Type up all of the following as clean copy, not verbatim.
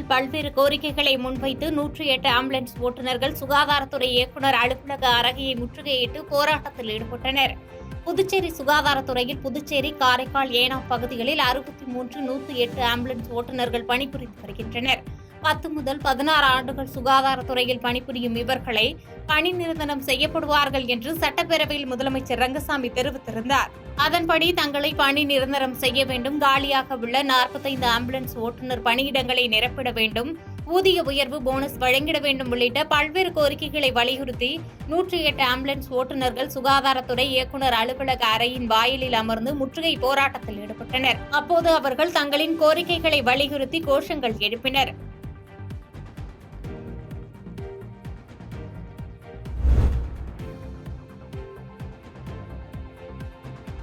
தென்காசியில் பல்வேறு கோரிக்கைகளை முன்வைத்து 108 ஆம்புலன்ஸ் ஓட்டுநர்கள் சுகாதாரத்துறை இயக்குநர் அலுவலக அறையை முற்றுகையிட்டு போராட்டத்தில் ஈடுபட்டனர். புதுச்சேரி சுகாதாரத்துறையில் புதுச்சேரி, காரைக்கால், ஏனாம் பகுதிகளில் 63 108 ஆம்புலன்ஸ் ஓட்டுநர்கள் பணிபுரிந்து வருகின்றனர். 10 முதல் 16 ஆண்டுகள் சுகாதாரத்துறையில் பணிபுரியும் இவர்களை பணி நிரந்தரம் செய்யப்படுவார்கள் என்று சட்டப்பேரவையில் முதலமைச்சர் ரங்கசாமி தெரிவித்திருந்தார். அதன்படி தங்களை பணி நிரந்தரம் செய்ய வேண்டும், காலியாக உள்ள 45 ஆம்புலன்ஸ் ஓட்டுநர் பணியிடங்களை நிரப்பிட வேண்டும், ஊதிய உயர்வு, போனஸ் வழங்கிட வேண்டும் உள்ளிட்ட பல்வேறு கோரிக்கைகளை வலியுறுத்தி 108 ஆம்புலன்ஸ் ஓட்டுநர்கள் சுகாதாரத்துறை இயக்குநர் அலுவலக அறையின் வாயிலில் அமர்ந்து முற்றுகை போராட்டத்தில் ஈடுபட்டனர். அப்போது அவர்கள் தங்களின் கோரிக்கைகளை வலியுறுத்தி கோஷங்கள் எழுப்பினர்.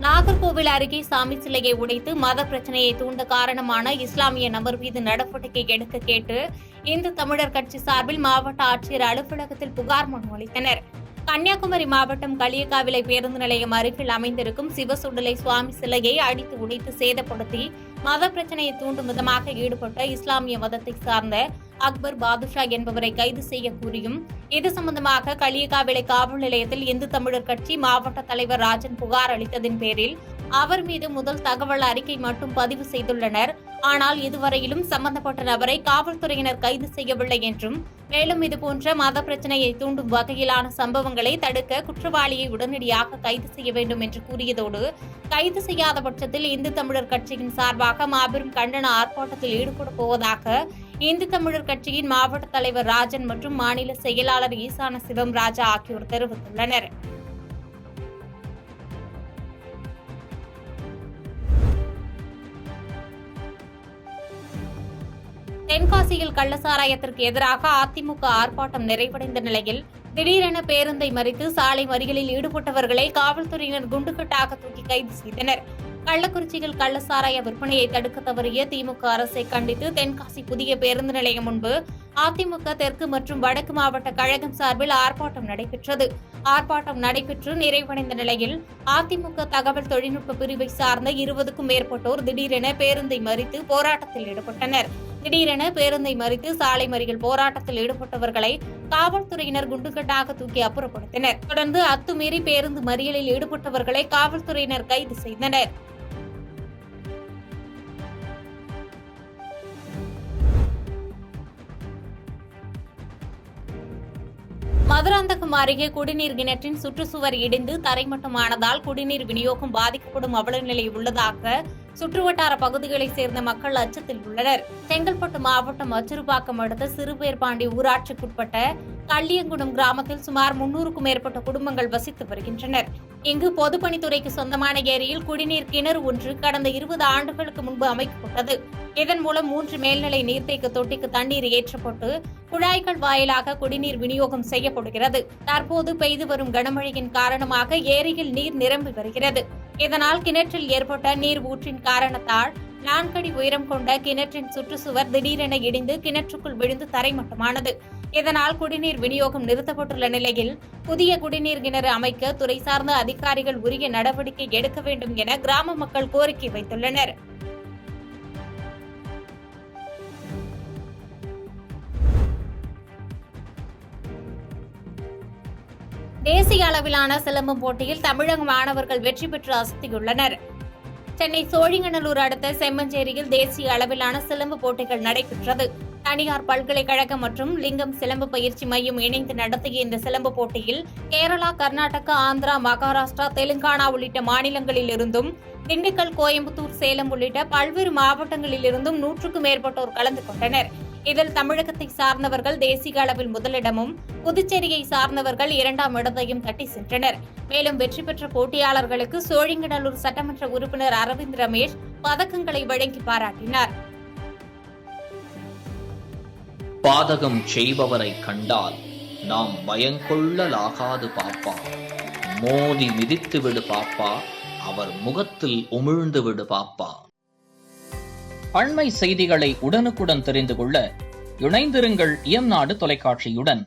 நாகர்கோவில் அருகே சாமி சிலையை உடைத்து மத பிரச்சனையை தூண்ட காரணமான இஸ்லாமிய நபர் மீது நடவடிக்கை எடுக்க கேட்டு இந்து தமிழர் கட்சி சார்பில் மாவட்ட ஆட்சியர் அலுவலகத்தில் புகார் மனு அளித்தனர். கன்னியாகுமரி மாவட்டம் களியக்காவிளை பேருந்து நிலையம் அருகில் அமைந்திருக்கும் சிவசுடலை சுவாமி சிலையை அடித்து உடைத்து சேதப்படுத்தி மத பிரச்சனையை தூண்டும் விதமாக ஈடுபட்ட இஸ்லாமிய மதத்தை சார்ந்த அக்பர் பாதுஷா என்பவரை கைது செய்ய கூறியும் இது சம்பந்தமாக களியக்காவிளை காவல் நிலையத்தில் இந்து தமிழர் கட்சி மாவட்ட தலைவர் ராஜன் புகார் அளித்ததின் பேரில் அவர் மீது முதல் தகவல் அறிக்கை மட்டும் பதிவு செய்துள்ளனர். ஆனால் இதுவரையிலும் சம்பந்தப்பட்ட நபரை காவல்துறையினர் கைது செய்யவில்லை என்றும், மேலும் இதுபோன்ற மத பிரச்சனையை தூண்டும் வகையிலான சம்பவங்களை தடுக்க குற்றவாளியை உடனடியாக கைது செய்ய வேண்டும் என்று கூறியதோடு, கைது செய்யாத பட்சத்தில் இந்து தமிழர் கட்சியின் சார்பாக மாபெரும் கண்டன ஆர்ப்பாட்டத்தில் ஈடுபட போவதாக இந்து தமிழர் கட்சியின் மாவட்ட தலைவர் ராஜன் மற்றும் மாநில செயலாளர் ஈசான சிவம் ராஜா ஆகியோர் தெரிவித்துள்ளனர். தென்காசியில் கள்ளசாராயத்திற்கு எதிராக அதிமுக ஆர்ப்பாட்டம் நிறைவடைந்த நிலையில் திடீரென பேருந்தை மறித்து சாலை மறியலில் ஈடுபட்டவர்களை காவல்துறையினர் குண்டுகட்டாக தூக்கி கைது செய்தனர். கள்ளக்குறிச்சியில் கள்ளசாராய விற்பனையை தடுக்க தவறிய திமுக அரசை கண்டித்து தென்காசி புதிய பேருந்து நிலையம் முன்பு அதிமுக தெற்கு மற்றும் வடக்கு மாவட்ட கழகம் சார்பில் ஆர்ப்பாட்டம் நடைபெற்றது. ஆர்ப்பாட்டம் நடைபெற்று நிறைவடைந்த நிலையில் அதிமுக தகவல் தொழில்நுட்ப பிரிவை சார்ந்த 20க்கும் மேற்பட்டோர் திடீரென பேருந்தை மறித்து போராட்டத்தில் ஈடுபட்டனர். திடீரென பேருந்தை மறித்து சாலை மறியல் போராட்டத்தில் ஈடுபட்டவர்களை காவல்துறையினர் குண்டுகட்டாக தூக்கி அப்புறப்படுத்தினர். தொடர்ந்து அத்துமீறி பேருந்து மறியலில் ஈடுபட்டவர்களை காவல்துறையினர் கைது செய்தனர். மதுராந்தகம் அருகே குடிநீர் கிணற்றின் சுற்றுச்சுவர் இடிந்து தரைமட்டமானதால் குடிநீர் விநியோகம் பாதிக்கப்படும் அவலநிலை உள்ளதாக சுற்றுவட்டார பகுதிகளைச் சேர்ந்த மக்கள் அச்சத்தில் உள்ளனர். செங்கல்பட்டு மாவட்டம் அச்சிறுபாக்கம் அடுத்த சிறுபேர்பாண்டி ஊராட்சிக்குட்பட்ட கள்ளியங்குளம் கிராமத்தில் சுமார் 300க்கும் மேற்பட்ட குடும்பங்கள் வசித்து வருகின்றனர். இங்கு பொதுப்பணித்துறைக்கு சொந்தமான ஏரியில் குடிநீர் கிணறு ஒன்று கடந்த 20 ஆண்டுகளுக்கு முன்பு அமைக்கப்பட்டது. இதன் மூலம் 3 மேல்நிலை நீர்த்தேக்க தொட்டிக்கு தண்ணீர் ஏற்றப்பட்டு குழாய்கள் வாயிலாக குடிநீர் விநியோகம் செய்யப்படுகிறது. தற்போது பெய்து வரும் கனமழையின் காரணமாக ஏரியில் நீர் நிரம்பி வருகிறது. இதனால் கிணற்றில் ஏற்பட்ட நீர் ஊற்றின் காரணத்தால் 4 அடி உயரம் கொண்ட கிணற்றின் சுற்றுச்சுவர் திடீரென இடிந்து கிணற்றுக்குள் விழுந்து தரைமட்டமானது. இதனால் குடிநீர் விநியோகம் நிறுத்தப்பட்டுள்ள நிலையில் புதிய குடிநீர் கிணறு அமைக்க துறை சார்ந்த அதிகாரிகள் உரிய நடவடிக்கை எடுக்க வேண்டும் என கிராம மக்கள் கோரிக்கை வைத்துள்ளனர். தேசிய அளவிலான சிலம்பம் போட்டியில் தமிழக மாணவர்கள் வெற்றி பெற்று அசத்தியுள்ளனர். சென்னை சோழிங்கநல்லூர் அடுத்த செம்மஞ்சேரியில் தேசிய அளவிலான சிலம்பு போட்டிகள் நடைபெற்றது. தனியார் பல்கலைக்கழகம் மற்றும் லிங்கம் சிலம்பு பயிற்சி மையம் இணைந்து நடத்திய இந்த சிலம்பு போட்டியில் கேரளா, கர்நாடகா, ஆந்திரா, மகாராஷ்டிரா, தெலுங்கானா உள்ளிட்ட மாநிலங்களில் இருந்தும், திண்டுக்கல், கோயம்புத்தூர், சேலம் உள்ளிட்ட பல்வேறு மாவட்டங்களில் இருந்தும் 100க்கும் மேற்பட்டோர் கலந்து கொண்டனர். இதில் தமிழகத்தை சார்ந்தவர்கள் தேசிய அளவில் முதலிடமும், புதுச்சேரியை சார்ந்தவர்கள் 2ஆம் இடத்தையும் தட்டி சென்றனர். மேலும் வெற்றி பெற்ற போட்டியாளர்களுக்கு சோழிங்கநல்லூர் சட்டமன்ற உறுப்பினர் அரவிந்த் ரமேஷ் பதக்கங்களை வழங்கி பாராட்டினார். பாதகம் செய்பவரை கண்டால் நாம் பயங்கொள்ளலாகாது பாப்பா, மோதி மிதித்து விடு பாப்பா, அவர் முகத்தில் உமிழ்ந்து விடு பாப்பா. அண்மை செய்திகளை உடனுக்குடன் தெரிந்து கொள்ள இணைந்திருங்கள் இயம்நாடு தொலைக்காட்சியுடன்.